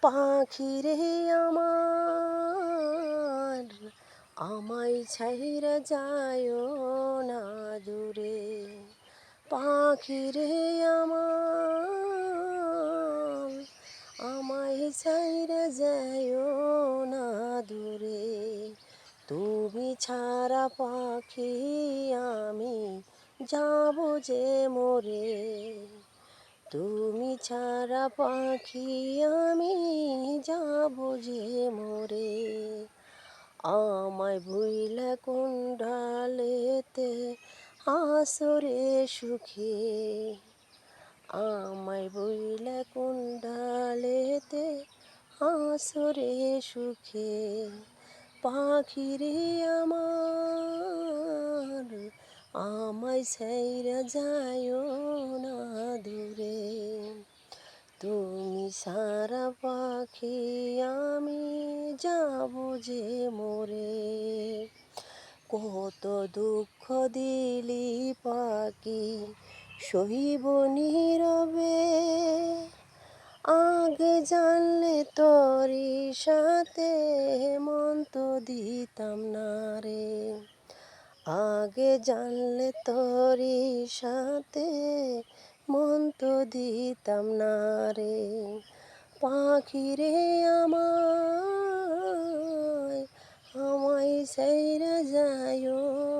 পাখি রে আমার, আমায় ছাইরা যায়ও না দূরে। পাখি রে আমার, আমায় ছাইরা যায়ও না দূরে। তুমি ছাড়া পাখি আমি যাব যে মরে। তুমি ছাড়া পাখি আমি যাব যে মরে। আমায় ভুইলা কোন ডালেতে আসরে সুখে। আমায় ভুইলা কোন ডালেতে আসরে সুখে। পাখি রে আমার, আমায় ছাইরা যায়ও না দূরে। তুমি সারা পাখি আমি যাব যে মরে। কত দুঃখ দিলি পাখি সহিব নীরবে। আগে জানলে তোরই সাথে মন তো দিতাম না রে। আগে জানলে তোরই সাথে মন তো দিতাম না রে। পাখি রে আমায়, আমায় ছাইরা যায়ও